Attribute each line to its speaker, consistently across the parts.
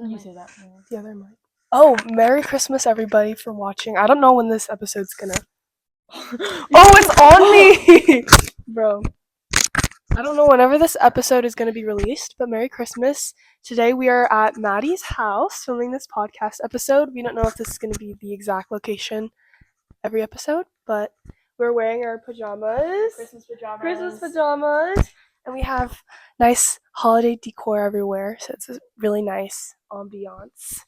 Speaker 1: You say that. Yeah.
Speaker 2: The other mic. Oh, Merry Christmas, everybody, for watching. I don't know when this episode's gonna. Oh, it's on me, bro. I don't know whenever this episode is gonna be released, but Merry Christmas. Today we are at Maddie's house filming this podcast episode. We don't know if this is gonna be the exact location every episode, but we're wearing our pajamas. Christmas pajamas. And we have nice holiday decor everywhere, so it's a really nice ambiance.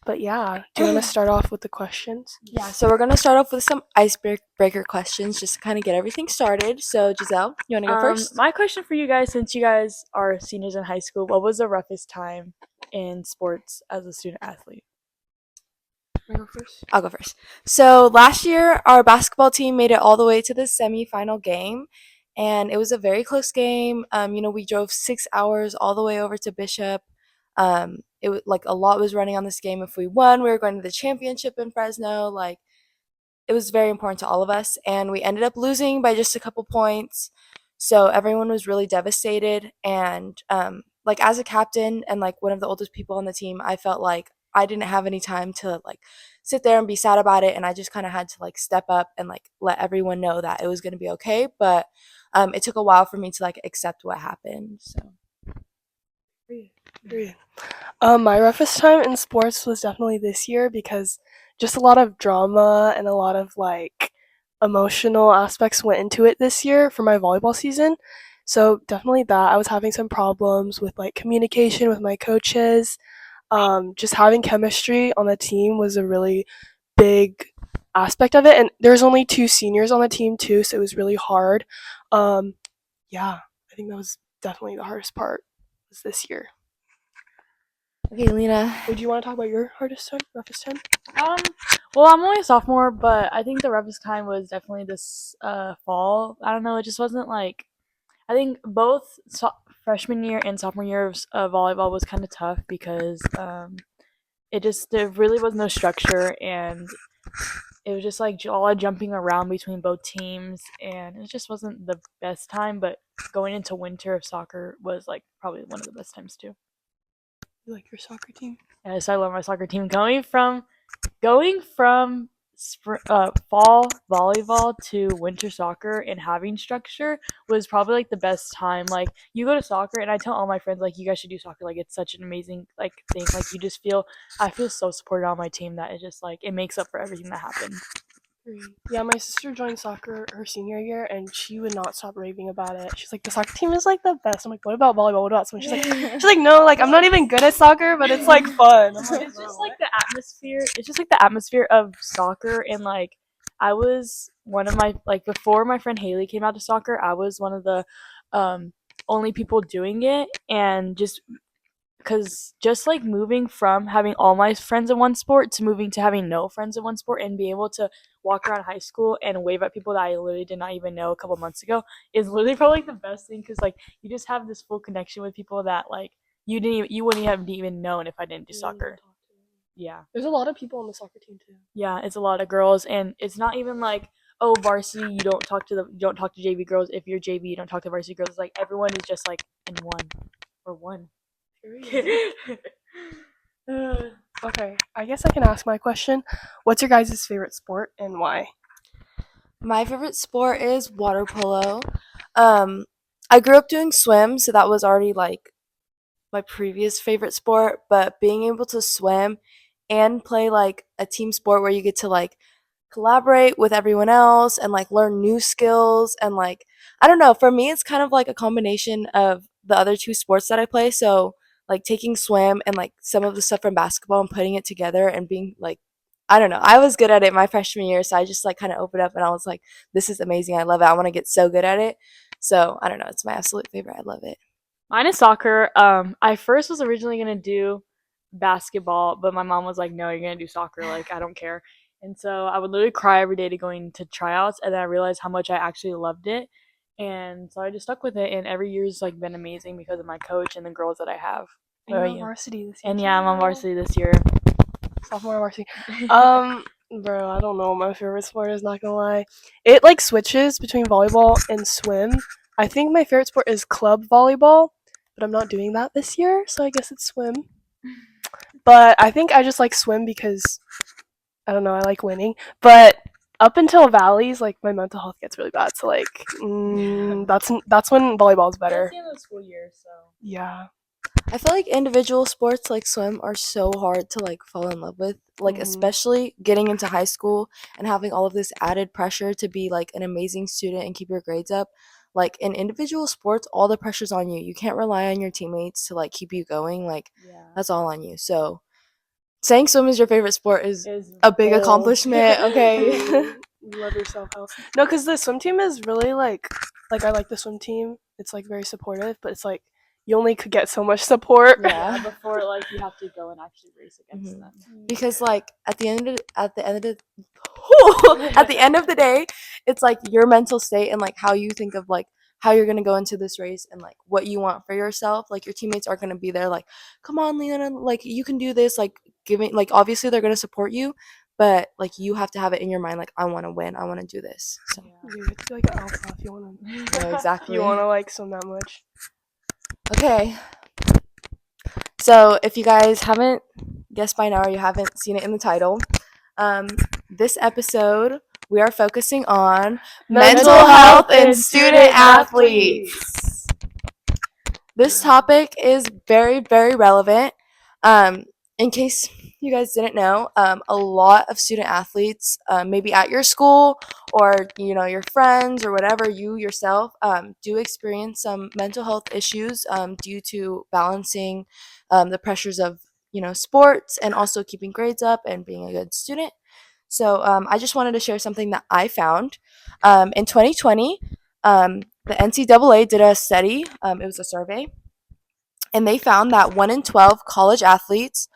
Speaker 2: But yeah, do you want to start off with the questions?
Speaker 3: Yeah, so we're going to start off with some icebreaker questions just to kind of get everything started. So, Giselle, you want to go first?
Speaker 1: My question for you guys, since you guys are seniors in high school, what was the roughest time in sports as a student athlete?
Speaker 2: Can I go first?
Speaker 3: I'll go first. So, last year, our basketball team made it all the way to the semifinal game, and it was a very close game. We drove 6 hours all the way over to Bishop. It was like a lot was running on this game. If we won, we were going to the championship in Fresno. Like, it was very important to all of us, and we ended up losing by just a couple points. So everyone was really devastated, and like as a captain and like one of the oldest people on the team, I felt like I didn't have any time to like sit there and be sad about it, and I just kind of had to like step up and like let everyone know that it was going to be okay. But it took a while for me to like accept what happened. So
Speaker 2: Agreed. My roughest time in sports was definitely this year because just a lot of drama and a lot of like emotional aspects went into it this year for my volleyball season. So definitely that. I was having some problems with like communication with my coaches. Just having chemistry on the team was a really big aspect of it. And there's only 2 seniors on the team too, so it was really hard. Yeah, I think that was definitely the hardest part was this year.
Speaker 3: okay, Lena.
Speaker 2: Would you want to talk about your roughest time?
Speaker 1: Well, I'm only a sophomore, but I think the roughest time was definitely this fall. I don't know, it just wasn't like I think both freshman year and sophomore year of volleyball was kind of tough because there really was no structure, and it was just like a lot of jumping around between both teams, and it just wasn't the best time. But going into winter of soccer was like probably one of the best times too.
Speaker 2: You like your soccer team?
Speaker 1: Yes, I love my soccer team. Going from fall volleyball to winter soccer and having structure was probably like the best time. Like you go to soccer, and I tell all my friends like you guys should do soccer. Like it's such an amazing like thing. Like I feel so supported on my team that it just like it makes up for everything that happened.
Speaker 2: Yeah, my sister joined soccer her senior year, and she would not stop raving about it. She's like, the soccer team is like the best. I'm like, what about volleyball? What about someone? She's like, no, like I'm not even good at soccer, but it's like fun. I'm like,
Speaker 1: It's just like the atmosphere. It's just like the atmosphere of soccer, and like I was one of my like before my friend Haley came out to soccer, I was one of the only people doing it, and just like moving from having all my friends in one sport to moving to having no friends in one sport and be able to walk around high school and wave at people that I literally did not even know a couple months ago is literally probably like the best thing because like you just have this full connection with people that like you wouldn't have even known if I didn't do soccer. Yeah.
Speaker 2: There's a lot of people on the soccer team too.
Speaker 1: Yeah, it's a lot of girls, and it's not even like oh varsity you don't talk to JV girls. If you're JV you don't talk to varsity girls. It's like everyone is just like in one.
Speaker 2: Okay, I guess I can ask my question. What's your guys' favorite sport and why?
Speaker 3: My favorite sport is water polo. I grew up doing swim, so that was already like my previous favorite sport, but being able to swim and play like a team sport where you get to like collaborate with everyone else and like learn new skills and like I don't know, for me it's kind of like a combination of the other 2 sports that I play. So like taking swim and like some of the stuff from basketball and putting it together and being like I don't know. I was good at it my freshman year, so I just like kind of opened up and I was like, this is amazing. I love it. I want to get so good at it. So I don't know. It's my absolute favorite. I love it.
Speaker 1: Mine is soccer. I first was originally gonna do basketball, but my mom was like, "No, you're gonna do soccer. Like, I don't care." And so I would literally cry every day to going to tryouts, and then I realized how much I actually loved it, and so I just stuck with it. And every year's like been amazing because of my coach and the girls that I have.
Speaker 2: And you're on varsity this year.
Speaker 1: And yeah, I'm on varsity this year.
Speaker 2: Sophomore varsity. Bro, I don't know. My favorite sport is not gonna lie. It like switches between volleyball and swim. I think my favorite sport is club volleyball, but I'm not doing that this year, so I guess it's swim. but I think I just like swim because I don't know, I like winning. But up until valleys, like my mental health gets really bad. So like that's when volleyball's better.
Speaker 1: That's the end of the school year, so.
Speaker 2: Yeah.
Speaker 3: I feel like individual sports like swim are so hard to like fall in love with, like
Speaker 2: Mhm.
Speaker 3: especially getting into high school and having all of this added pressure to be like an amazing student and keep your grades up. Like in individual sports, all the pressure's on you. You can't rely on your teammates to like keep you going. Like
Speaker 1: Yeah.
Speaker 3: that's all on you. So saying swim is your favorite sport is
Speaker 1: Is
Speaker 3: a big
Speaker 1: bold.
Speaker 3: accomplishment. Okay.
Speaker 2: You love yourself, health. No, because the swim team is really like I like the swim team. It's like very supportive, but it's like you only could get so much support.
Speaker 3: Yeah.
Speaker 1: Yeah, before like you have to go and actually race against
Speaker 3: Mhm.
Speaker 1: them.
Speaker 3: Because like at the end of at the end of the day, it's like your mental state and like how you think of like how you're gonna go into this race and like what you want for yourself. Like your teammates are gonna be there like, come on, Leona, like you can do this. Like giving like obviously they're gonna support you, but like you have to have it in your mind like I want to win, I want to do this. So
Speaker 2: You have to be like an alpha if you want to.
Speaker 3: no,
Speaker 2: If
Speaker 3: exactly.
Speaker 2: you want to like swim that much.
Speaker 3: Okay. So if you guys haven't guessed by now or you haven't seen it in the title, this episode we are focusing on mental health and student athletes. This topic is very, very relevant. In case you guys didn't know, a lot of student athletes, maybe at your school or you know your friends or whatever, you yourself do experience some mental health issues due to balancing the pressures of you know sports and also keeping grades up and being a good student. So I just wanted to share something that I found in 2020. The NCAA did a study. It was a survey and they found that 1 in 12 college athletes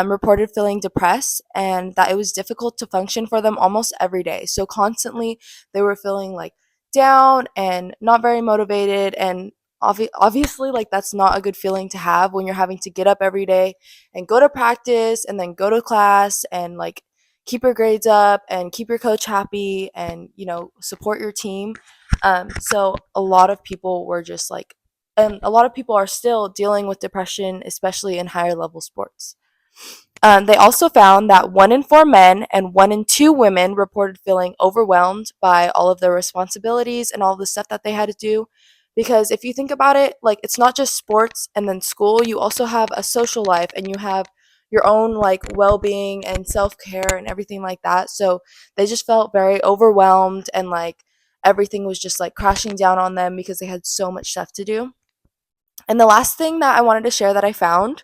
Speaker 3: reported feeling depressed and that it was difficult to function for them almost every day. So constantly they were feeling like down and not very motivated and obviously like that's not a good feeling to have when you're having to get up every day and go to practice and then go to class and like keep your grades up and keep your coach happy and you know support your team. So a lot of people were just like and a lot of people are still dealing with depression, especially in higher level sports. They also found that 1 in 4 men and 1 in 2 women reported feeling overwhelmed by all of their responsibilities and all the stuff that they had to do. Because if you think about it, like it's not just sports and then school, you also have a social life and you have your own like well being and self care and everything like that. So they just felt very overwhelmed and like everything was just like crashing down on them because they had so much stuff to do. And the last thing that I wanted to share that I found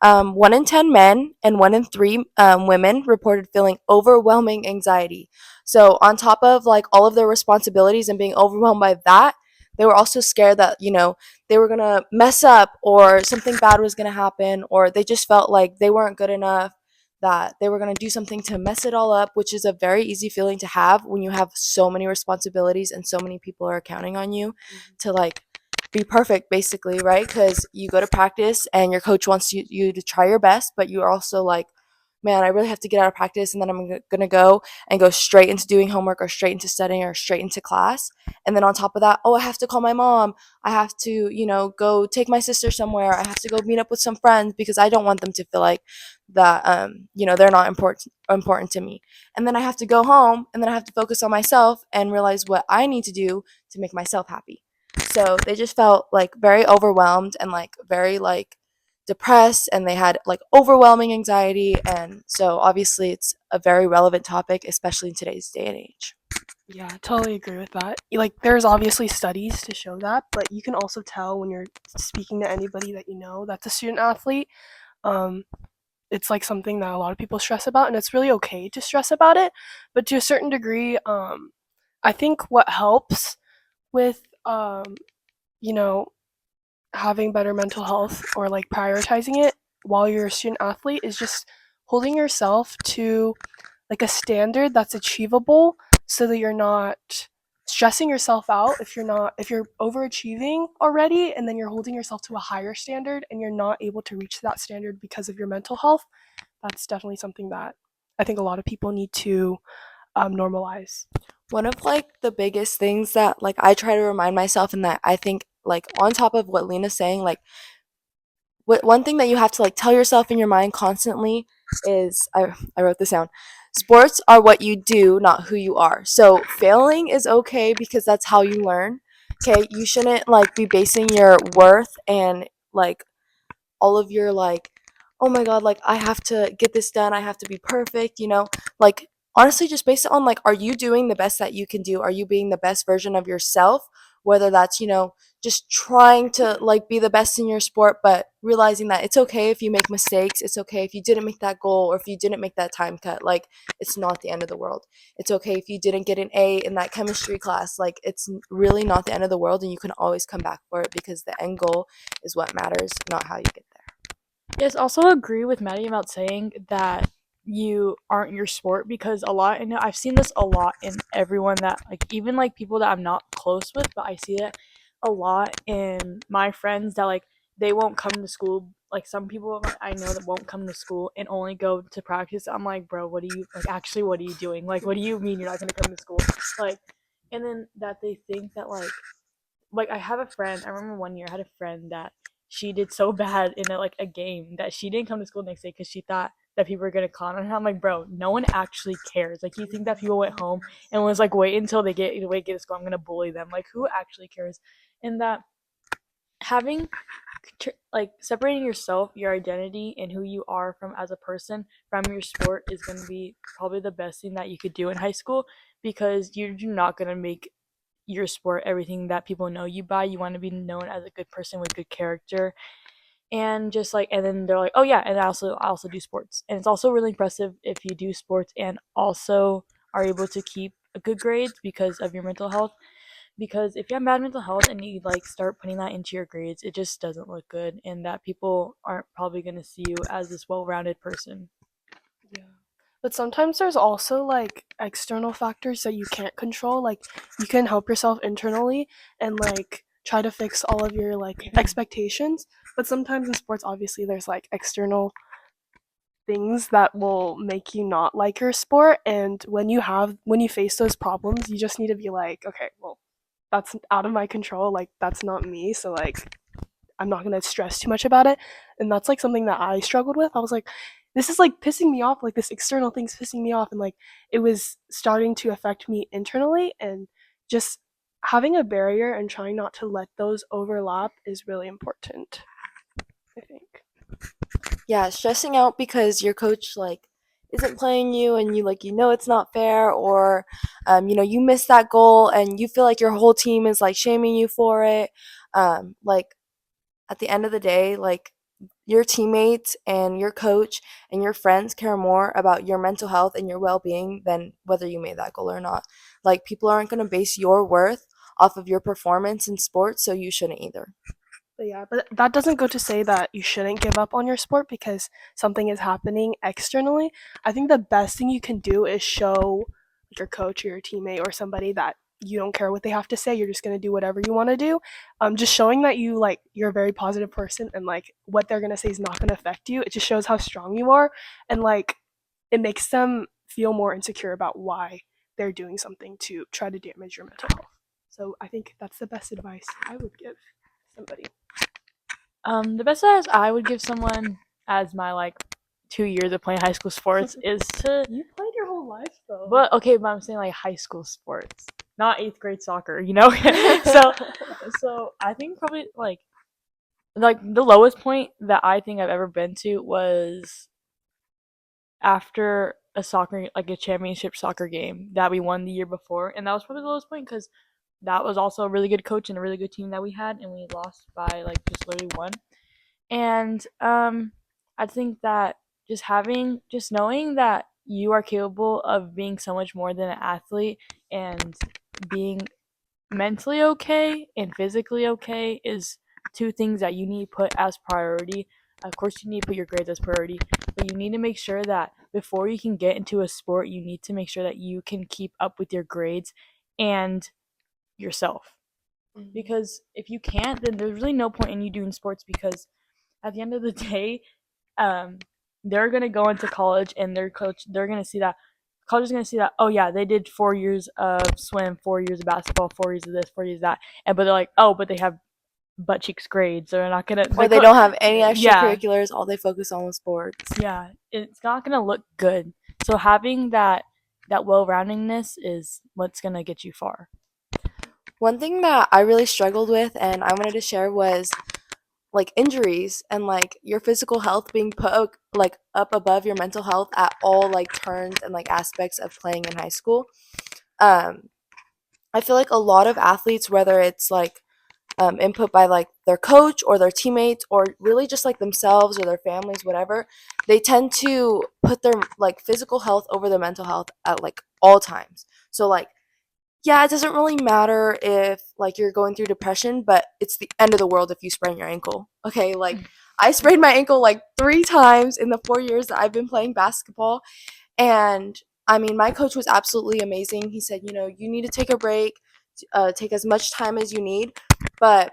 Speaker 3: 1 in 10 men and 1 in 3 women reported feeling overwhelming anxiety. So, on top of like all of their responsibilities and being overwhelmed by that, they were also scared that, you know, they were going to mess up or something bad was going to happen, or they just felt like they weren't good enough, that they were going to do something to mess it all up, which is a very easy feeling to have when you have so many responsibilities and so many people are counting on you to like be perfect basically, right? Because you go to practice and your coach wants you to try your best, but you're also like, man, I really have to get out of practice and then I'm going to go straight into doing homework or straight into studying or straight into class. And then on top of that, oh, I have to call my mom. I have to, you know, go take my sister somewhere. I have to go meet up with some friends because I don't want them to feel like that you know, they're not important to me. And then I have to go home and then I have to focus on myself and realize what I need to do to make myself happy. So they just felt like very overwhelmed and like very like depressed and they had like overwhelming anxiety. And so obviously it's a very relevant topic, especially in today's day and age.
Speaker 2: Yeah, I totally agree with that. Like, there's obviously studies to show that, but you can also tell when you're speaking to anybody that you know that's a student athlete. Um, it's like something that a lot of people stress about, and it's really okay to stress about it. But to a certain degree, I think what helps with, you know, having better mental health or like prioritizing it while you're a student athlete is just holding yourself to like a standard that's achievable so that you're not stressing yourself out if you're overachieving already and then you're holding yourself to a higher standard and you're not able to reach that standard because of your mental health. That's definitely something that I think a lot of people need to normalize.
Speaker 3: One of like the biggest things that like I try to remind myself and that I think like on top of what Lena's saying, like one thing that you have to like tell yourself in your mind constantly is I wrote this down. Sports are what you do, not who you are. So failing is okay because that's how you learn. Okay, you shouldn't like be basing your worth and like all of your like, oh my god, like I have to get this done, I have to be perfect, like honestly just base it on like, are you doing the best that you can do? Are you being the best version of yourself? Whether that's, just trying to like be the best in your sport, but realizing that it's okay if you make mistakes, it's okay if you didn't make that goal or if you didn't make that time cut, like it's not the end of the world. It's okay if you didn't get an A in that chemistry class, like it's really not the end of the world, and you can always come back for it because the end goal is what matters, not how you get there.
Speaker 1: Yes, also agree with Maddie about saying that you aren't your sport, because a lot, and I've seen this a lot in everyone that, like, even like people that I'm not close with, but I see it a lot in my friends that like they won't come to school. Like some people I know that won't come to school and only go to practice. I'm like, bro, what are you like? Actually, what are you doing? Like, what do you mean you're not gonna come to school? Like, and then that they think that like I have a friend. I remember one year I had a friend that she did so bad in a game that she didn't come to school the next day because she thought that people were gonna clown on her. I'm like, bro, no one actually cares. Like, you think that people went home and was like, wait until they get to school, I'm gonna bully them. Like, who actually cares? And that having like separating yourself, your identity, and who you are from as a person from your sport is going to be probably the best thing that you could do in high school, because you're not going to make your sport everything that people know you by. You want to be known as a good person with good character, and just like, and then they're like, oh yeah, and I also do sports, and it's also really impressive if you do sports and also are able to keep a good grades because of your mental health. Because if you have bad mental health and you like start putting that into your grades, it just doesn't look good, and that people aren't probably going to see you as this well-rounded person.
Speaker 2: Yeah. But sometimes there's also like external factors that you can't control. Like you can help yourself internally and like try to fix all of your like expectations. But sometimes in sports obviously there's like external things that will make you not like your sport, and when you face those problems, you just need to be like, okay, well, that's out of my control, like that's not me, so like I'm not gonna stress too much about it. And that's like something that I struggled with. I was like, this is like pissing me off, like this external thing's pissing me off, and like it was starting to affect me internally, and just having a barrier and trying not to let those overlap is really important, I think.
Speaker 3: Yeah, stressing out because your coach like isn't playing you and you like it's not fair, or you missed that goal and you feel like your whole team is like shaming you for it. Like at the end of the day, like your teammates and your coach and your friends care more about your mental health and your well-being than whether you made that goal or not. Like people aren't going to base your worth off of your performance in sports, so you shouldn't either.
Speaker 2: But yeah, but that doesn't go to say that you shouldn't give up on your sport because something is happening externally. I think the best thing you can do is show your coach or your teammate or somebody that you don't care what they have to say. You're just gonna do whatever you want to do. Just showing that you're a very positive person, and like what they're gonna say is not gonna affect you. It just shows how strong you are, and like it makes them feel more insecure about why they're doing something to try to damage your mental health. So I think that's the best advice I would give somebody.
Speaker 1: The best advice I would give someone as my like 2 years of playing high school sports is to.
Speaker 2: You played your whole life though.
Speaker 1: But okay, but I'm saying like high school sports, not eighth grade soccer. So I think probably like the lowest point that I think I've ever been to was after a championship soccer game that we won the year before, and that was probably the lowest point because that was also a really good coach and a really good team that we had, and we lost by like just literally one. And I think that just knowing that you are capable of being so much more than an athlete, and being mentally okay and physically okay is two things that you need to put as priority. Of course, you need to put your grades as priority, but you need to make sure that before you can get into a sport, you need to make sure that you can keep up with your grades and yourself. Because if you can't, then there's really no point in you doing sports, because at the end of the day, um, they're gonna go into college and they're gonna see that college is gonna see that, oh yeah, they did 4 years of swim, 4 years of basketball, 4 years of this, 4 years of that, and but they're like, oh, but they have butt cheeks grades. They're not gonna.
Speaker 3: Or they don't have any
Speaker 1: Yeah.
Speaker 3: extracurriculars. All they focus on was sports.
Speaker 1: Yeah, it's not gonna look good. So having that well-roundedness is what's gonna get you far.
Speaker 3: One thing that I really struggled with and I wanted to share was like injuries and like your physical health being put like up above your mental health at all like turns and like aspects of playing in high school. Um, I feel like a lot of athletes, whether it's like input by like their coach or their teammates or really just like themselves or their families, whatever, they tend to put their like physical health over their mental health at like all times. So like yeah, it doesn't really matter if like you're going through depression, but it's the end of the world if you sprain your ankle. Okay, like I sprained my ankle like 3 times in the 4 years that I've been playing basketball. And I mean, my coach was absolutely amazing. He said, you know, you need to take a break, take as much time as you need. But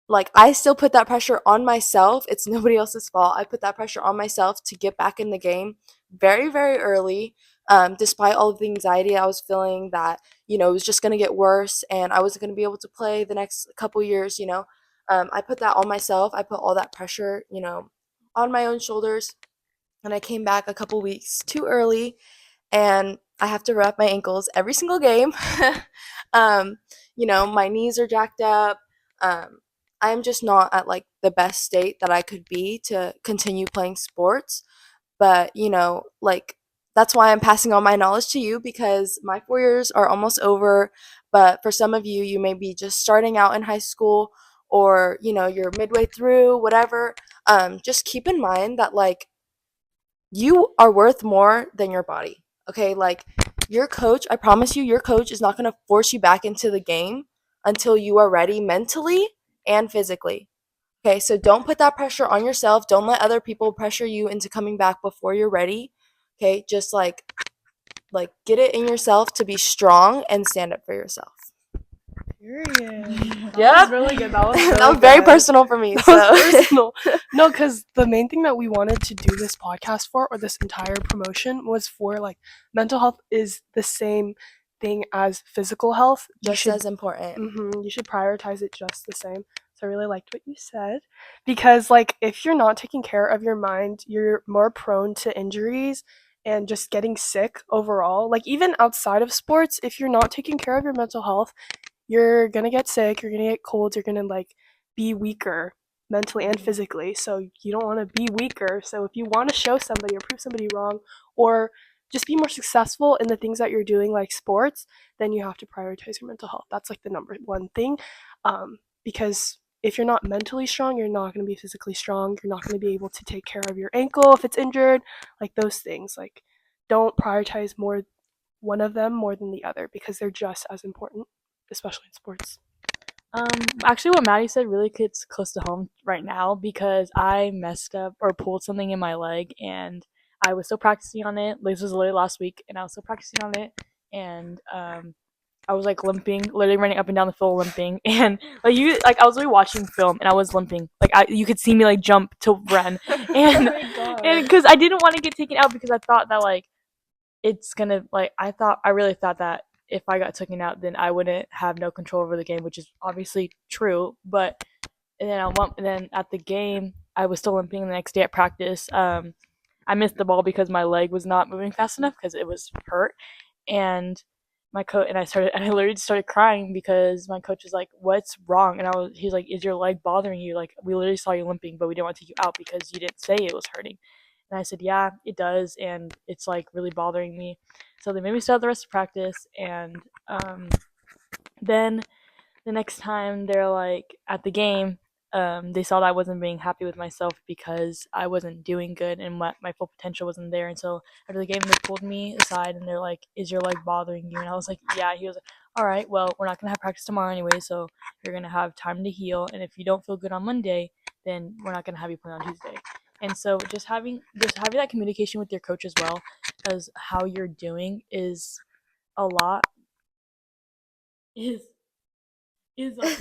Speaker 3: like I still put that pressure on myself. It's nobody else's fault. I put that pressure on myself to get back in the game very, very early. Despite all of the anxiety I was feeling that, you know, it was just going to get worse and I wasn't going to be able to play the next couple years, you know. I put that on myself. I put all that pressure, you know, on my own shoulders. And I came back a couple weeks too early and I have to wrap my ankles every single game. um, you know, my knees are jacked up. Um, I'm just not at like the best state that I could be to continue playing sports. But, you know, like that's why I'm passing on my knowledge to you because my 4 years are almost over. But for some of you, you may be just starting out in high school or, you know, you're midway through, whatever. Just keep in mind that like you are worth more than your body. Okay, like your coach, I promise you, your coach is not going to force you back into the game until you are ready mentally and physically. Okay, so don't put that pressure on yourself. Don't let other people pressure you into coming back before you're ready. Okay, just like get it in yourself to be strong and stand up for yourself.
Speaker 2: Period. That
Speaker 3: Yep.
Speaker 2: was really good. That was really
Speaker 3: That was very
Speaker 2: good.
Speaker 3: personal for me.
Speaker 2: That
Speaker 3: So
Speaker 2: was personal. No, because the main thing that we wanted to do this podcast for, or this entire promotion, was for like mental health is the same thing as physical health.
Speaker 3: just as important.
Speaker 2: You should prioritize it just the same. So I really liked what you said because like if you're not taking care of your mind, you're more prone to injuries and just getting sick overall. Like even outside of sports, if you're not taking care of your mental health, you're gonna get sick, you're gonna get colds, you're gonna like be weaker mentally and physically. So you don't want to be weaker. So if you want to show somebody or prove somebody wrong or just be more successful in the things that you're doing like sports, then you have to prioritize your mental health. That's like the number one thing. Because if you're not mentally strong, you're not going to be physically strong. You're not going to be able to take care of your ankle if it's injured, like those things. Like don't prioritize more one of them more than the other because they're just as important, especially in sports.
Speaker 1: Actually, what Maddie said really hits close to home right now because I messed up or pulled something in my leg, and I was still practicing on it. This was literally last week, and I was still practicing on it, and I was like limping, literally running up and down the field limping, and like I was really watching film, and I was limping, like you could see me like jump to run, and and because I didn't want to get taken out because I thought that like it's gonna like I really thought that if I got taken out, then I wouldn't have no control over the game, which is obviously true. But and then at the game, I was still limping the next day at practice. I missed the ball because my leg was not moving fast enough because it was hurt, and my coach and I literally started crying because my coach was like, "What's wrong?" And he's like, "Is your leg bothering you? Like we literally saw you limping, but we didn't want to take you out because you didn't say it was hurting." And I said, "Yeah, it does, and it's like really bothering me." So they made me start the rest of practice, and then the next time they're like at the game, they saw that I wasn't being happy with myself because I wasn't doing good and my full potential wasn't there. And so after the game, they pulled me aside and they're like, "Is your leg bothering you?" And I was like, "Yeah." He was like, "All right, well, we're not gonna have practice tomorrow anyway, so you're gonna have time to heal. And if you don't feel good on Monday, then we're not gonna have you play on Tuesday." And so just having that communication with your coach as well as how you're doing is a lot is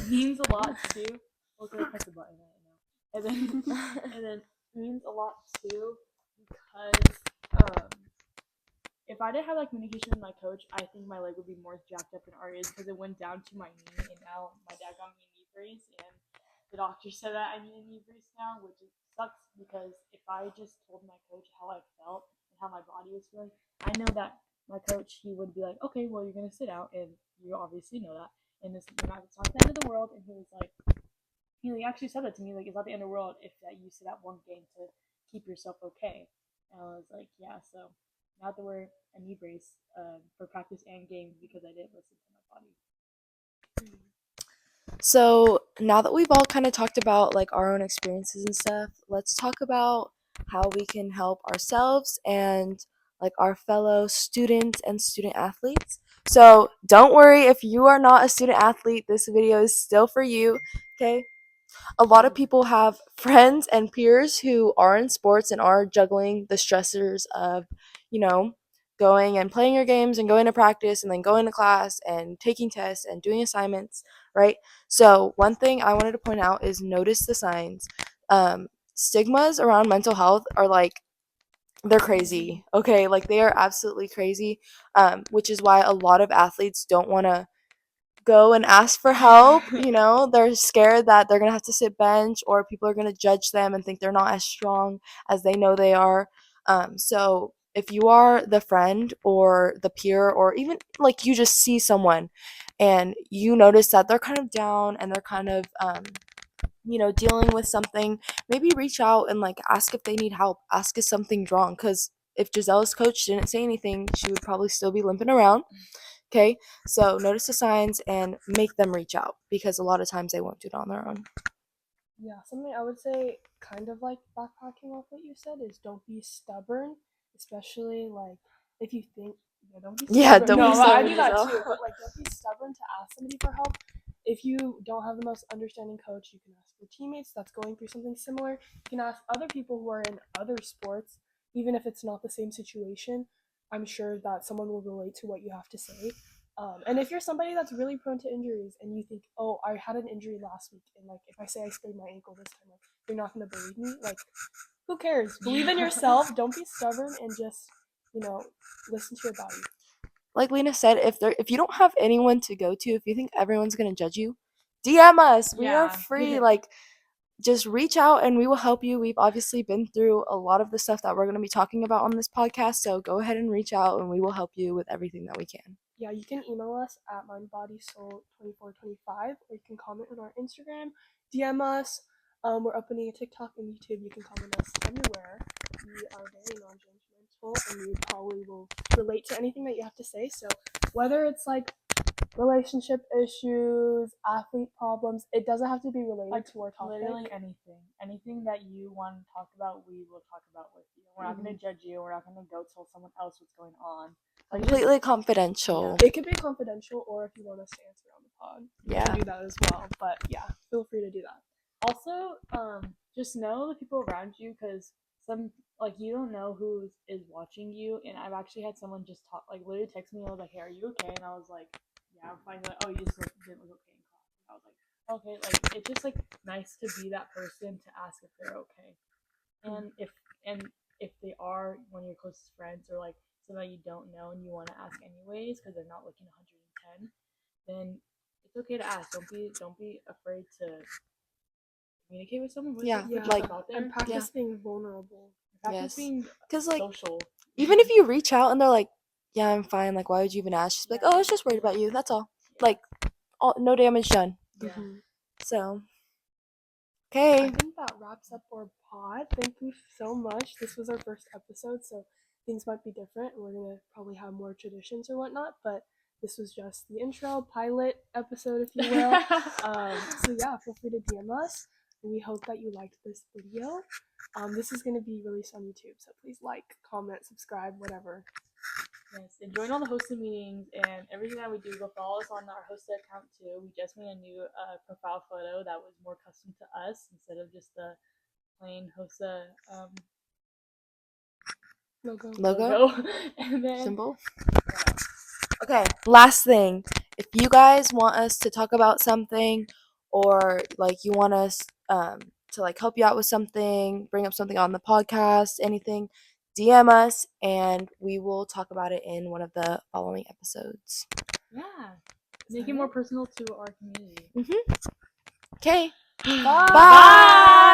Speaker 1: means a lot too. Okay, press the button right now. And then means a lot too because if I didn't have that communication with my coach, I think my leg would be more jacked up than it already is because it went down to my knee, and now my dad got me a knee brace, and the doctor said that I need a knee brace now, which sucks because if I just told my coach how I felt and how my body was feeling, I know that my coach, he would be like, okay, well, you're going to sit out, and you obviously know that, and it's not the end of the world, and he was like, he actually said that to me, like, it's not the end of the world if that you sit out one game to keep yourself okay. And I was like, yeah, so now I have to wear a knee brace for practice and games because I didn't listen to my body.
Speaker 3: So now that we've all kind of talked about like our own experiences and stuff, let's talk about how we can help ourselves and like our fellow students and student athletes. So don't worry if you are not a student athlete, this video is still for you. Okay. A lot of people have friends and peers who are in sports and are juggling the stressors of, you know, going and playing your games and going to practice and then going to class and taking tests and doing assignments, right? So, one thing I wanted to point out is notice the signs. Stigmas around mental health are like, they're crazy, okay? Like, they are absolutely crazy, which is why a lot of athletes don't want to go and ask for help. They're scared that they're going to have to sit bench or people are going to judge them and think they're not as strong as they know they are. So if you are the friend or the peer or even like you just see someone and you notice that they're kind of down and they're kind of dealing with something, maybe reach out and like ask if they need help, ask if something's wrong, because if Giselle's coach didn't say anything, she would probably still be limping around. Okay, so notice the signs and make them reach out because a lot of times they won't do it on their own.
Speaker 2: Yeah, something I would say, kind of like backpacking off what you said, is don't be stubborn, especially like if you think, don't be stubborn.
Speaker 3: Yeah, don't
Speaker 2: no,
Speaker 3: be
Speaker 2: I
Speaker 3: stubborn,
Speaker 2: do that
Speaker 3: Giselle.
Speaker 2: too, but like don't be stubborn to ask somebody for help. If you don't have the most understanding coach, you can ask your teammates that's going through something similar. You can ask other people who are in other sports, even if it's not the same situation. I'm sure that someone will relate to what you have to say. And if you're somebody that's really prone to injuries and you think, oh, I had an injury last week, and like if I say I sprained my ankle this time, like you're not gonna believe me, like who cares? Believe in yourself, don't be stubborn, and just, listen to your body.
Speaker 3: Like Lena said, if you don't have anyone to go to, if you think everyone's gonna judge you, DM us. We are
Speaker 1: Yeah.
Speaker 3: free. Like, just reach out and we will help you. We've obviously been through a lot of the stuff that we're going to be talking about on this podcast, so go ahead and reach out and we will help you with everything that we can.
Speaker 2: Yeah, you can email us at mindbodysoul2425, or you can comment on our Instagram, DM us. We're opening a TikTok and YouTube. You can comment us anywhere. We are very non-judgmental, and we probably will relate to anything that you have to say. So whether it's like relationship issues, athlete problems, it doesn't have to be related to our topic.
Speaker 1: Literally anything that you want to talk about, we will talk about with you. We're not going to judge you. We're not going to go tell someone else what's going on. Like,
Speaker 3: Completely confidential.
Speaker 2: It could be confidential, or if you want us to answer on the pod, you
Speaker 3: Yeah.
Speaker 2: can do that as well. But yeah, feel free to do that.
Speaker 1: Also, just know the people around you, because you don't know who is watching you. And I've actually had someone just literally text me and was like, "Hey, are you okay?" And I was like, "Yeah, I'm fine." Like, "Oh, you just didn't look okay in class." And I was like, "Okay." Like, it's just like nice to be that person to ask if they're okay, and if they are one of your closest friends or like somebody you don't know and you want to ask anyways because they're not looking 110, then it's okay to ask. Don't be afraid to communicate with someone. Put yourself out there.
Speaker 2: And practice being vulnerable.
Speaker 1: Practice being
Speaker 3: because like
Speaker 1: social.
Speaker 3: even if you reach out and they're like, yeah, I'm fine, like why would you even ask? Just be like, oh, I was just worried about you, that's all. Like, no damage done.
Speaker 1: Yeah.
Speaker 3: So okay,
Speaker 2: I think that wraps up our pod. Thank you so much. This was our first episode, so things might be different. We're gonna probably have more traditions or whatnot, but this was just the intro pilot episode, if you will. So yeah, feel free to DM us. We hope that you liked this video. This is gonna be released on YouTube, so please like, comment, subscribe, whatever.
Speaker 1: Yes, and join all the hosted meetings and everything that we do. Go follow us on our hosted account too. We just made a new profile photo that was more custom to us instead of just the plain HOSA
Speaker 3: logo.
Speaker 1: And then
Speaker 3: Symbol. Okay, last thing. If you guys want us to talk about something or like you want us to like help you out with something, bring up something on the podcast, anything, DM us and we will talk about it in one of the following episodes.
Speaker 1: Yeah. Make it more personal to our community.
Speaker 3: Okay.
Speaker 2: Bye.
Speaker 3: Bye.